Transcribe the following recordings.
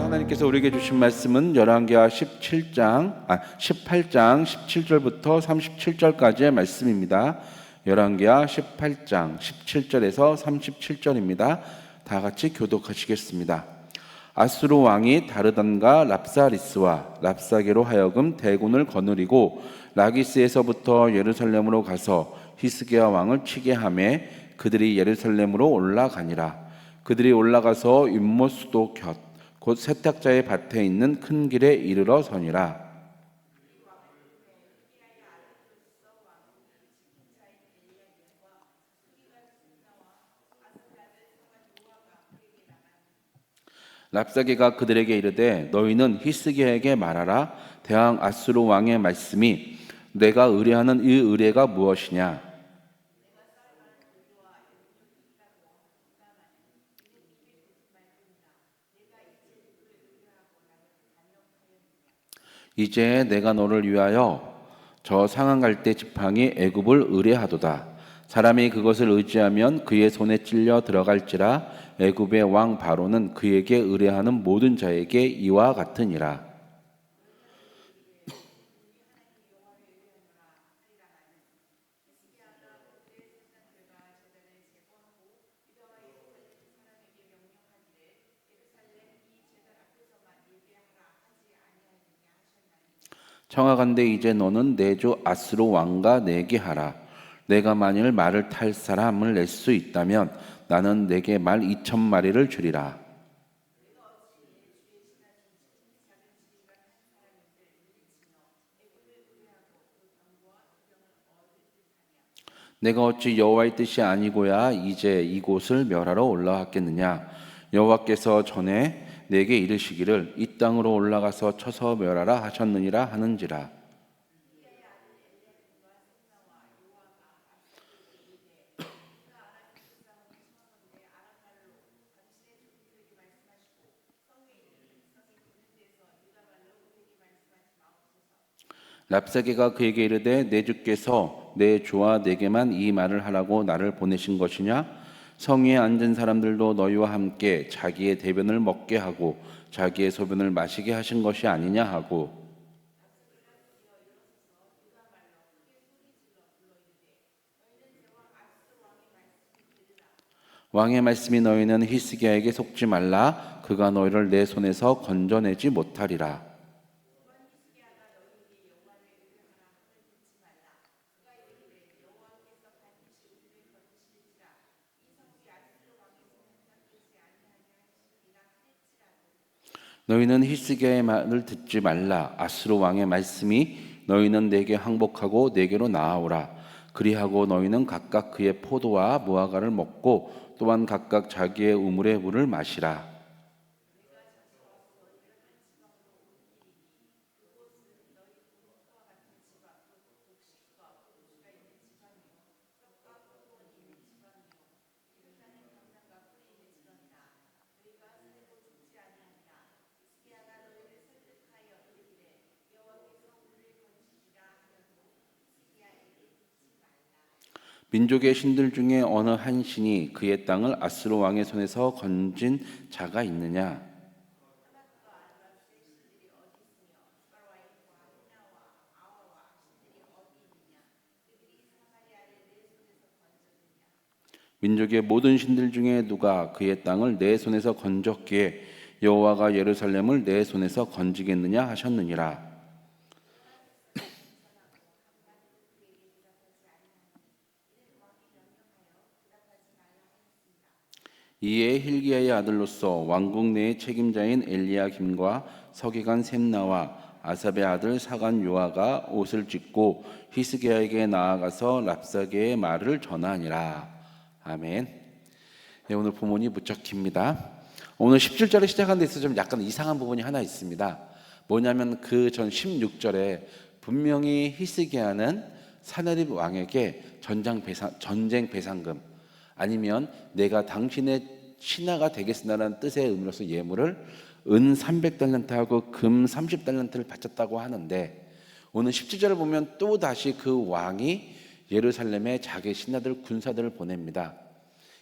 하나님께서 우리에게 주신 말씀은 열왕기하 18장 17절부터 37절까지의 말씀입니다. 열왕기하 18장 17절에서 37절입니다. 다 같이 교독하시겠습니다. 아수르 왕이 다르단과 랍사리스와 랍사게로 하여금 대군을 거느리고 라기스에서부터 예루살렘으로 가서 히스기야 왕을 치게 하며 그들이 예루살렘으로 올라가니라. 그들이 올라가서 윤못 수도 곧 세탁자의 밭에 있는 큰 길에 이르러 서니라. 랍사게가 그들에게 이르되 너희는 히스기야에게 말하라. 대왕 아수르 왕의 말씀이 내가 의뢰하는 이 의뢰가 무엇이냐. 이제 내가 너를 위하여 저 상한 갈대 지팡이 애굽을 의뢰하도다. 사람이 그것을 의지하면 그의 손에 찔려 들어갈지라. 애굽의 왕 바로는 그에게 의뢰하는 모든 자에게 이와 같으니라. 청하건대 이제 너는 내 주 아수르 왕과 내게 하라. 내가 만일 말을 탈 사람을 낼 수 있다면 나는 내게 말 2,000마리를 주리라. 내가 어찌 여호와의 뜻이 아니고야 이제 이곳을 멸하러 올라왔겠느냐. 여호와께서 전에 내게 이르시기를 이 땅으로 올라가서 쳐서 멸하라 하셨느니라 하는지라. 랍사게가 그에게 이르되 내 주께서 내 주와 내게만 이 말을 하라고 나를 보내신 것이냐? 성위에 앉은 사람들도 너희와 함께 자기의 대변을 먹게 하고 자기의 소변을 마시게 하신 것이 아니냐 하고. 왕의 말씀이 너희는 히스기야에게 속지 말라. 그가 너희를 내 손에서 건져내지 못하리라. 너희는 히스기야의 말을 듣지 말라. 아수르 왕의 말씀이 너희는 내게 항복하고 내게로 나아오라. 그리하고 너희는 각각 그의 포도와 무화과를 먹고 또한 각각 자기의 우물의 물을 마시라. 민족의 신들 중에 어느 한 신이 그의 땅을 아수르 왕의 손에서 건진 자가 있느냐? 민족의 모든 신들 중에 누가 그의 땅을 내 손에서 건졌기에 여호와가 예루살렘을 내 손에서 건지겠느냐 하셨느니라. 이에 hil기야의 아들로서 왕궁 내의 책임자인 엘리야김과 서기관 셈나와 아삽의 아들 사관 요아가 옷을 찢고 히스기야에게 나아가서 랍사게의 말을 전하니라. 아멘. 네, 오늘 본문이 무척 깁니다. 오늘 17절에 시작한 데서 좀 약간 이상한 부분이 하나 있습니다. 뭐냐면 그 전 16절에 분명히 히스기야는 사나립 왕에게 전쟁 배상금 아니면 내가 당신의 신하가 되겠으나라는 뜻의 의미로서 예물을 은 300달란트하고 금 30달란트를 바쳤다고 하는데 오늘 17절을 보면 또 다시 그 왕이 예루살렘에 자기 신하들 군사들을 보냅니다.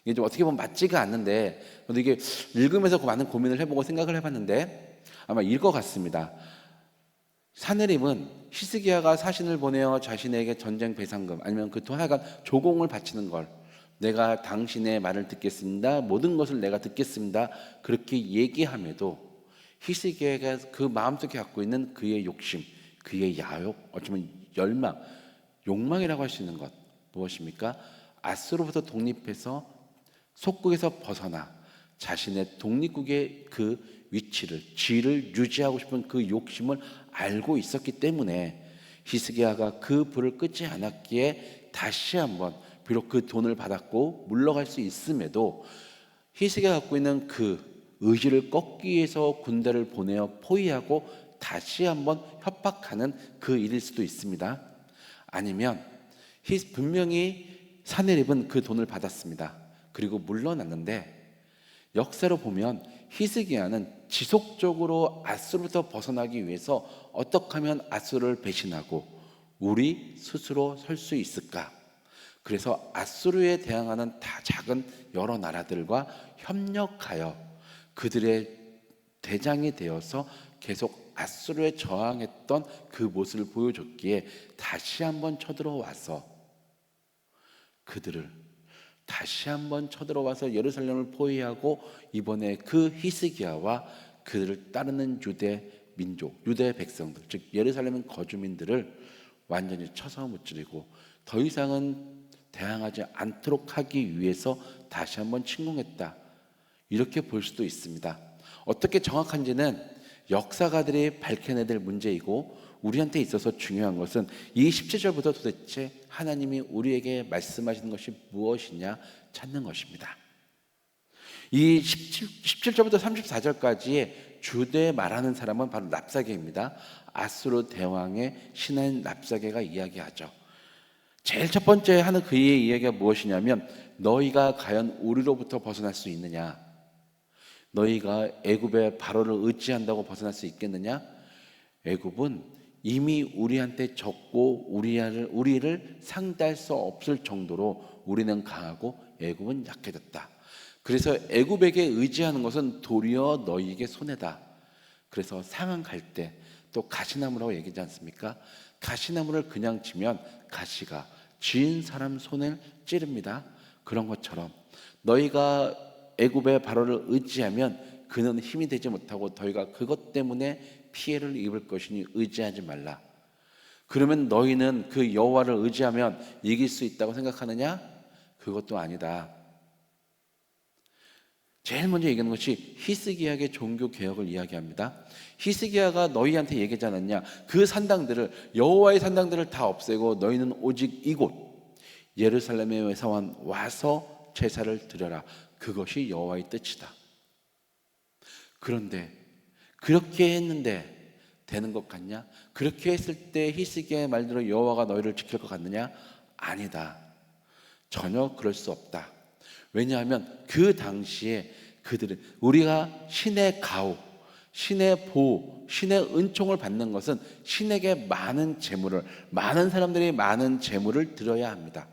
이게 좀 어떻게 보면 맞지가 않는데, 저도 이게 읽으면서 많은 고민을 해보고 생각을 해봤는데 아마 이럴 것 같습니다. 사내림은 히스기야가 사신을 보내어 자신에게 전쟁 배상금 아니면 그 돈 하여간 조공을 바치는 걸, 내가 당신의 말을 듣겠습니다, 모든 것을 내가 듣겠습니다, 그렇게 얘기함에도 히스기야가 그 마음속에 갖고 있는 그의 욕심, 그의 야욕, 어쩌면 열망, 욕망이라고 할 수 있는 것 무엇입니까? 아스로부터 독립해서 속국에서 벗어나 자신의 독립국의 그 위치를, 지위를 유지하고 싶은 그 욕심을 알고 있었기 때문에 히스기야가 그 불을 끄지 않았기에 다시 한번, 비록 그 돈을 받았고 물러갈 수 있음에도 히스기야가 갖고 있는 그 의지를 꺾기 위해서 군대를 보내어 포위하고 다시 한번 협박하는 그 일일 수도 있습니다. 아니면 분명히 사내립은 그 돈을 받았습니다. 그리고 물러났는데 역사로 보면 히스기야는 지속적으로 아수르부터 벗어나기 위해서 어떻게 하면 아수르를 배신하고 우리 스스로 설 수 있을까? 그래서 아수르에 대항하는 다 작은 여러 나라들과 협력하여 그들의 대장이 되어서 계속 아수르에 저항했던 그 모습을 보여줬기에 다시 한번 쳐들어와서 그들을 다시 한번 쳐들어와서 예루살렘을 포위하고 이번에 그 히스기야와 그들을 따르는 유대 민족, 유대 백성들, 즉 예루살렘 거주민들을 완전히 쳐서 무찌르고 더 이상은 대항하지 않도록 하기 위해서 다시 한번 침공했다, 이렇게 볼 수도 있습니다. 어떻게 정확한지는 역사가들이 밝혀내야 문제이고 우리한테 있어서 중요한 것은 이 17절부터 도대체 하나님이 우리에게 말씀하시는 것이 무엇이냐 찾는 것입니다. 이 17절부터 34절까지의 주되에 말하는 사람은 바로 랍사게입니다. 아수르 대왕의 신하인 랍사게가 이야기하죠. 제일 첫 번째 하는 그의 이야기가 무엇이냐면, 너희가 과연 우리로부터 벗어날 수 있느냐? 너희가 애굽의 바로를 의지한다고 벗어날 수 있겠느냐? 애굽은 이미 우리한테 적고 우리를 상대할 수 없을 정도로 우리는 강하고 애굽은 약해졌다. 그래서 애굽에게 의지하는 것은 도리어 너희에게 손해다. 그래서 상한 갈 때 또 가시나무라고 얘기하지 않습니까? 가시나무를 그냥 치면 가시가 쥐인 사람 손을 찌릅니다. 그런 것처럼 너희가 애굽의 바로를 의지하면 그는 힘이 되지 못하고 너희가 그것 때문에 피해를 입을 것이니 의지하지 말라. 그러면 너희는 그 여호와를 의지하면 이길 수 있다고 생각하느냐? 그것도 아니다. 제일 먼저 얘기하는 것이 히스기야의 종교 개혁을 이야기합니다. 히스기야가 너희한테 얘기하지 않았냐? 그 산당들을, 여호와의 산당들을 다 없애고 너희는 오직 이곳 예루살렘에서만 와서 제사를 드려라. 그것이 여호와의 뜻이다. 그런데 그렇게 했는데 되는 것 같냐? 그렇게 했을 때 히스기야의 말대로 여호와가 너희를 지킬 것 같느냐? 아니다. 전혀 그럴 수 없다. 왜냐하면 그 당시에 그들은, 우리가 신의 가호, 신의 보호, 신의 은총을 받는 것은 신에게 많은 재물을, 많은 사람들이 많은 재물을 드려야 합니다.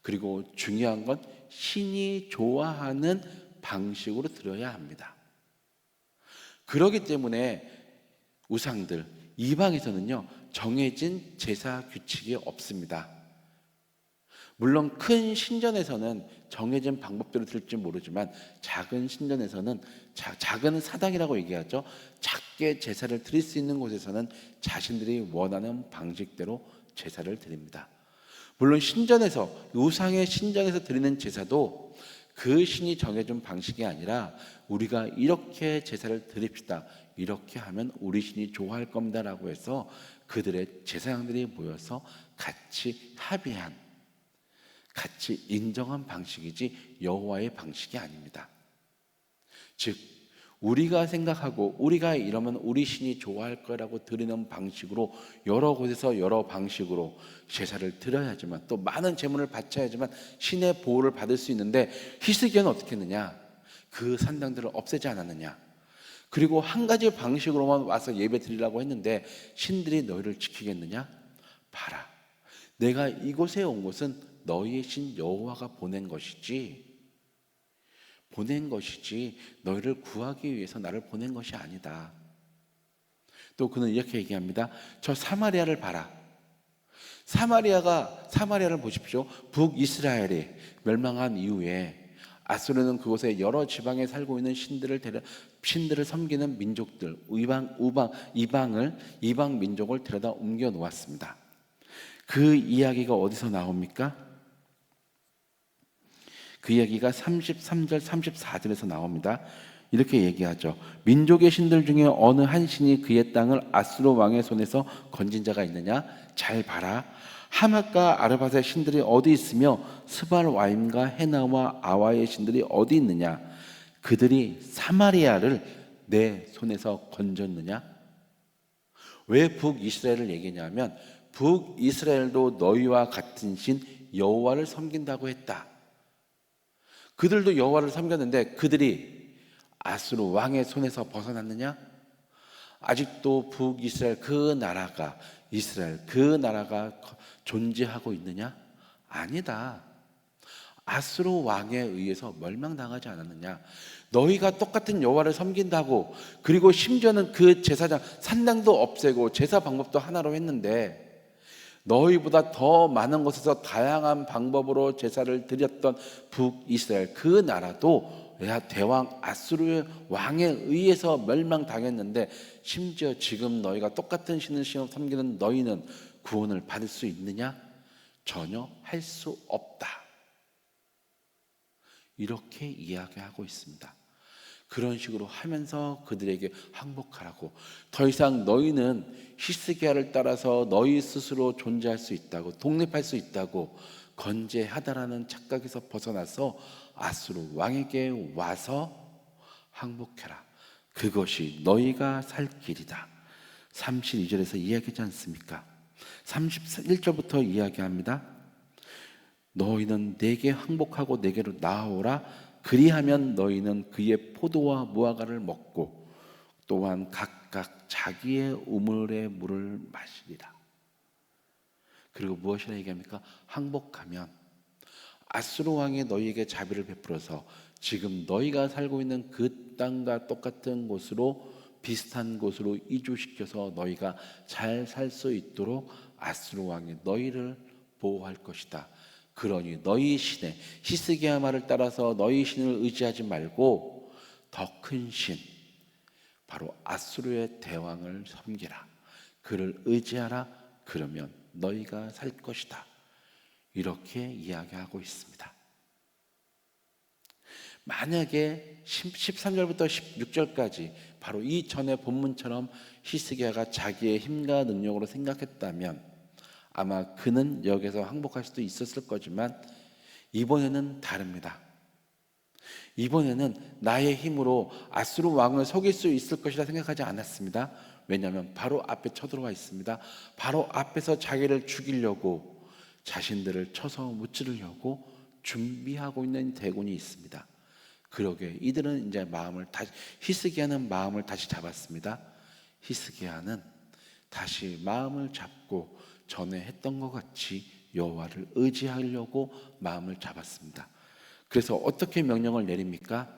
그리고 중요한 건 신이 좋아하는 방식으로 드려야 합니다. 그렇기 때문에 우상들, 이방에서는요 정해진 제사 규칙이 없습니다. 물론 큰 신전에서는 정해진 방법대로 드릴지 모르지만 작은 신전에서는 작은 사당이라고 얘기하죠. 작게 제사를 드릴 수 있는 곳에서는 자신들이 원하는 방식대로 제사를 드립니다. 물론 신전에서, 우상의 신전에서 드리는 제사도 그 신이 정해준 방식이 아니라 우리가 이렇게 제사를 드립시다, 이렇게 하면 우리 신이 좋아할 겁니다라고 해서 그들의 제사장들이 모여서 같이 합의한, 같이 인정한 방식이지 여호와의 방식이 아닙니다. 즉 우리가 생각하고 우리가 이러면 우리 신이 좋아할 거라고 드리는 방식으로 여러 곳에서 여러 방식으로 제사를 드려야지만, 또 많은 제물을 바쳐야지만 신의 보호를 받을 수 있는데, 히스기야는 어떻게 했느냐? 그 산당들을 없애지 않았느냐? 그리고 한 가지 방식으로만 와서 예배 드리려고 했는데 신들이 너희를 지키겠느냐? 봐라, 내가 이곳에 온 것은 너희의 신 여호와가 보낸 것이지 보낸 것이지 너희를 구하기 위해서 나를 보낸 것이 아니다. 또 그는 이렇게 얘기합니다. 저 사마리아를 봐라. 사마리아를 보십시오. 북이스라엘이 멸망한 이후에 아수르는 그곳에 여러 지방에 살고 있는 신들을 섬기는 민족들, 이방 민족을 데려다 옮겨 놓았습니다. 그 이야기가 어디서 나옵니까? 그 이야기가 33절 34절에서 나옵니다. 이렇게 얘기하죠. 민족의 신들 중에 어느 한 신이 그의 땅을 아수르 왕의 손에서 건진 자가 있느냐? 잘 봐라. 하맛과 아르밧의 신들이 어디 있으며 스발와임과 헤나와 아와의 신들이 어디 있느냐? 그들이 사마리아를 내 손에서 건졌느냐? 왜 북이스라엘을 얘기냐면 북이스라엘도 너희와 같은 신 여호와를 섬긴다고 했다. 그들도 여호와를 섬겼는데 그들이 아수르 왕의 손에서 벗어났느냐? 아직도 북이스라엘 이스라엘 그 나라가 존재하고 있느냐? 아니다. 아수르 왕에 의해서 멸망당하지 않았느냐? 너희가 똑같은 여호와를 섬긴다고, 그리고 심지어는 그 제사장 산당도 없애고 제사 방법도 하나로 했는데 너희보다 더 많은 곳에서 다양한 방법으로 제사를 드렸던 북이스라엘 그 나라도 대왕 아수르 왕에 의해서 멸망당했는데 심지어 지금 너희가 똑같은 신을 섬기는 너희는 구원을 받을 수 있느냐? 전혀 할 수 없다. 이렇게 이야기하고 있습니다. 그런 식으로 하면서 그들에게 항복하라고, 더 이상 너희는 히스기야를 따라서 너희 스스로 존재할 수 있다고, 독립할 수 있다고 건재하다라는 착각에서 벗어나서 아수르 왕에게 와서 항복해라. 그것이 너희가 살 길이다. 32절에서 이야기하지 않습니까? 31절부터 이야기합니다. 너희는 내게 항복하고 내게로 나아오라. 그리하면 너희는 그의 포도와 무화과를 먹고 또한 각각 자기의 우물의 물을 마시리라. 그리고 무엇이라 얘기합니까? 항복하면 아수르 왕이 너희에게 자비를 베풀어서 지금 너희가 살고 있는 그 땅과 똑같은 곳으로, 비슷한 곳으로 이주시켜서 너희가 잘 살 수 있도록 아수르 왕이 너희를 보호할 것이다. 그러니 너희 신의 히스기야 말을 따라서 너희 신을 의지하지 말고 더 큰 신, 바로 아수르의 대왕을 섬기라. 그를 의지하라. 그러면 너희가 살 것이다. 이렇게 이야기하고 있습니다. 만약에 13절부터 16절까지 바로 이 전의 본문처럼 히스기야가 자기의 힘과 능력으로 생각했다면 아마 그는 여기서 항복할 수도 있었을 거지만 이번에는 다릅니다. 이번에는 나의 힘으로 아수르 왕을 속일 수 있을 것이라 생각하지 않았습니다. 왜냐하면 바로 앞에 쳐들어와 있습니다. 바로 앞에서 자기를 죽이려고, 자신들을 쳐서 무찌르려고 준비하고 있는 대군이 있습니다. 그러게 이들은 이제 히스기야는 마음을 다시 잡았습니다. 히스기야는 다시 마음을 잡고 전에 했던 것 같이 여호와를 의지하려고 마음을 잡았습니다. 그래서 어떻게 명령을 내립니까?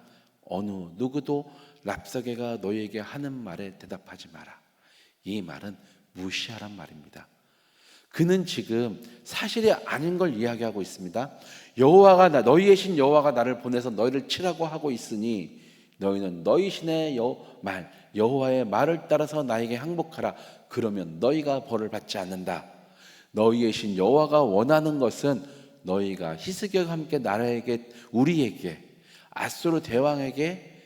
어느 누구도 랍사게가 너희에게 하는 말에 대답하지 마라. 이 말은 무시하란 말입니다. 그는 지금 사실이 아닌 걸 이야기하고 있습니다. 너희의 신 여호와가 나를 보내서 너희를 치라고 하고 있으니 너희는 너희 신의 여호와의 말을 따라서 나에게 항복하라. 그러면 너희가 벌을 받지 않는다. 너희의 신 여호와가 원하는 것은 너희가 히스기야와 함께 우리에게 아수르 대왕에게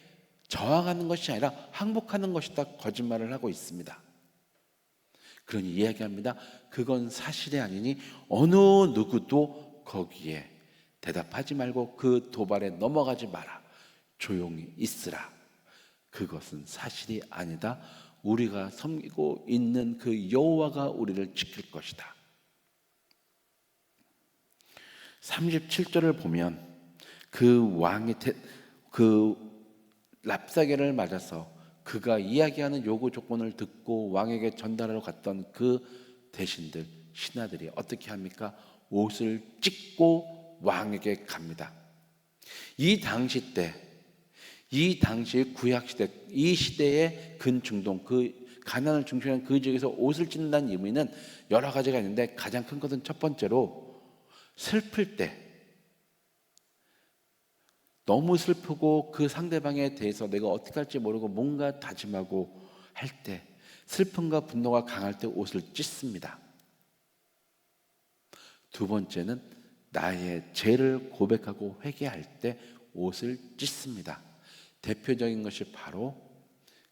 저항하는 것이 아니라 항복하는 것이다. 거짓말을 하고 있습니다. 그러니 이야기합니다. 그건 사실이 아니니 어느 누구도 거기에 대답하지 말고 그 도발에 넘어가지 마라. 조용히 있으라. 그것은 사실이 아니다. 우리가 섬기고 있는 그 여호와가 우리를 지킬 것이다. 37절을 보면 그 랍사게를 맞아서 그가 이야기하는 요구 조건을 듣고 왕에게 전달하러 갔던 그 대신들, 신하들이 어떻게 합니까? 옷을 찢고 왕에게 갑니다. 이 당시 때 이 당시의 구약 시대, 이 시대의 근중동, 그 가난을 중심한 그 지역에서 옷을 찢는다는 의미는 여러 가지가 있는데, 가장 큰 것은 첫 번째로 슬플 때, 너무 슬프고 그 상대방에 대해서 내가 어떻게 할지 모르고 뭔가 다짐하고 할 때, 슬픔과 분노가 강할 때 옷을 찢습니다. 두 번째는 나의 죄를 고백하고 회개할 때 옷을 찢습니다. 대표적인 것이 바로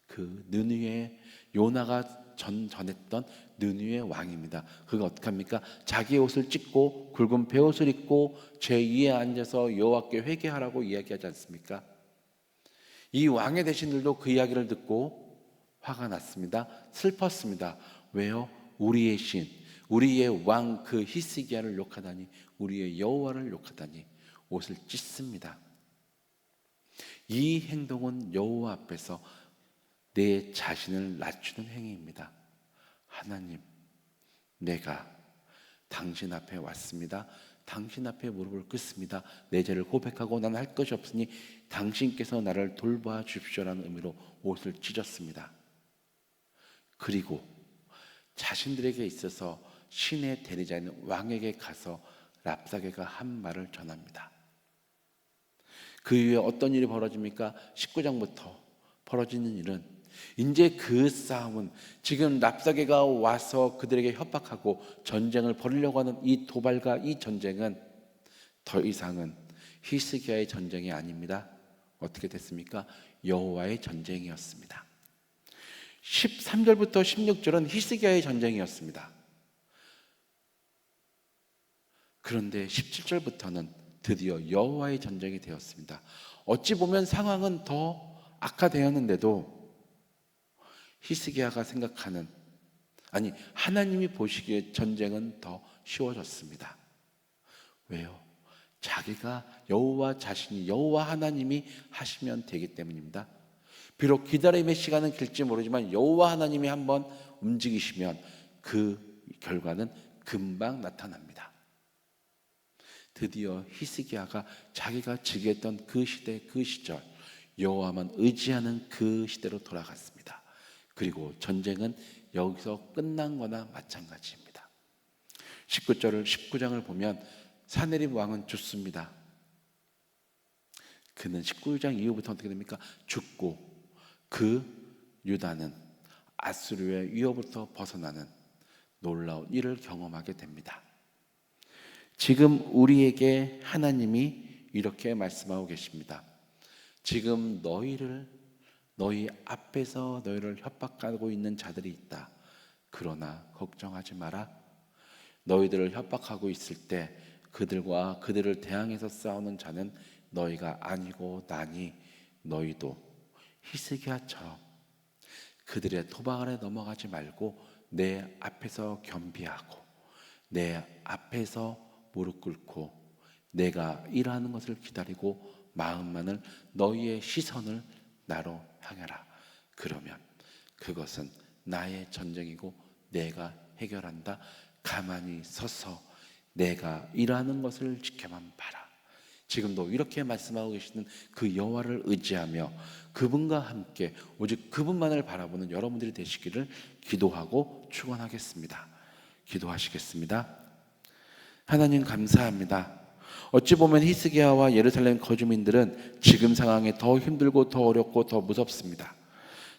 그 느느웨의 요나가 전했던 느느웨의 왕입니다. 그가 어떻게 합니까? 자기 옷을 찢고 굵은 베옷을 입고 제 위에 앉아서 여호와께 회개하라고 이야기하지 않습니까? 이 왕의 대신들도 그 이야기를 듣고 화가 났습니다. 슬펐습니다. 왜요? 우리의 신, 우리의 왕 그 히스기야를 욕하다니, 우리의 여호와를 욕하다니 옷을 찢습니다. 이 행동은 여호와 앞에서 내 자신을 낮추는 행위입니다. 하나님, 내가 당신 앞에 왔습니다. 당신 앞에 무릎을 꿇습니다. 내 죄를 고백하고 나는 할 것이 없으니 당신께서 나를 돌봐 주십시오라는 의미로 옷을 찢었습니다. 그리고 자신들에게 있어서 신의 대리자인 왕에게 가서 랍사게가 한 말을 전합니다. 그 이후에 어떤 일이 벌어집니까? 19장부터 벌어지는 일은, 이제 그 싸움은, 지금 랍사게가 와서 그들에게 협박하고 전쟁을 벌이려고 하는 이 도발과 이 전쟁은 더 이상은 히스기야의 전쟁이 아닙니다. 어떻게 됐습니까? 여호와의 전쟁이었습니다. 13절부터 16절은 히스기야의 전쟁이었습니다. 그런데 17절부터는 드디어 여호와의 전쟁이 되었습니다. 어찌 보면 상황은 더 악화되었는데도 히스기야가 생각하는, 아니 하나님이 보시기에 전쟁은 더 쉬워졌습니다. 왜요? 자기가 여호와 자신이, 여호와 하나님이 하시면 되기 때문입니다. 비록 기다림의 시간은 길지 모르지만 여호와 하나님이 한번 움직이시면 그 결과는 금방 나타납니다. 드디어 히스기야가 자기가 즉위했던 그 시대, 그 시절, 여호와만 의지하는 그 시대로 돌아갔습니다. 그리고 전쟁은 여기서 끝난 거나 마찬가지입니다. 19장을 보면 사네립 왕은 죽습니다. 그는 19장 이후부터 어떻게 됩니까? 죽고 그 유다는 아수르의 위협부터 벗어나는 놀라운 일을 경험하게 됩니다. 지금 우리에게 하나님이 이렇게 말씀하고 계십니다. 지금 너희 앞에서 너희를 협박하고 있는 자들이 있다. 그러나 걱정하지 마라. 너희들을 협박하고 있을 때 그들과 그들을 대항해서 싸우는 자는 너희가 아니고 나니, 너희도 히스기야처럼 그들의 도박 아래 넘어가지 말고 내 앞에서 겸비하고 내 앞에서 무릎 꿇고 내가 일하는 것을 기다리고 마음만을, 너희의 시선을 나로 향해라. 그러면 그것은 나의 전쟁이고 내가 해결한다. 가만히 서서 내가 일하는 것을 지켜만 봐라. 지금도 이렇게 말씀하고 계시는 그 여호와를 의지하며 그분과 함께 오직 그분만을 바라보는 여러분들이 되시기를 기도하고 축원하겠습니다. 기도하시겠습니다. 하나님 감사합니다. 어찌 보면 히스기야와 예루살렘 거주민들은 지금 상황이 더 힘들고 더 어렵고 더 무섭습니다.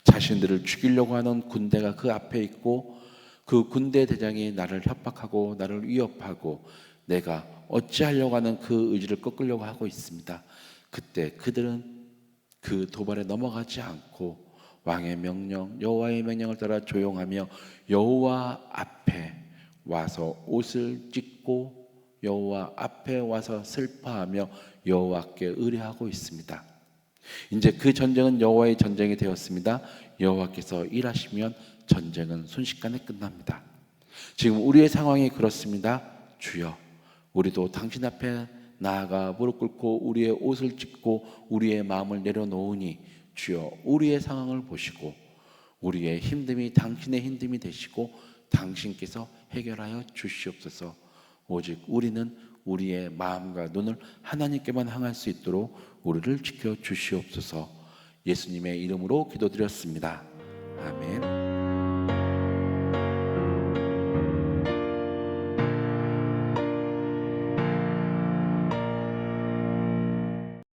자신들을 죽이려고 하는 군대가 그 앞에 있고 그 군대 대장이 나를 협박하고 나를 위협하고 내가 어찌하려고 하는 그 의지를 꺾으려고 하고 있습니다. 그때 그들은 그 도발에 넘어가지 않고 왕의 명령, 여호와의 명령을 따라 조용하며 여호와 앞에 와서 옷을 찢고 여호와 앞에 와서 슬퍼하며 여호와께 의뢰하고 있습니다. 이제 그 전쟁은 여호와의 전쟁이 되었습니다. 여호와께서 일하시면 전쟁은 순식간에 끝납니다. 지금 우리의 상황이 그렇습니다. 주여, 우리도 당신 앞에 나아가 무릎 꿇고 우리의 옷을 찢고 우리의 마음을 내려놓으니 주여, 우리의 상황을 보시고 우리의 힘듦이 당신의 힘듦이 되시고 당신께서 해결하여 주시옵소서. 오직 우리는 우리의 마음과 눈을 하나님께만 향할 수 있도록 우리를 지켜 주시옵소서. 예수님의 이름으로 기도드렸습니다. 아멘.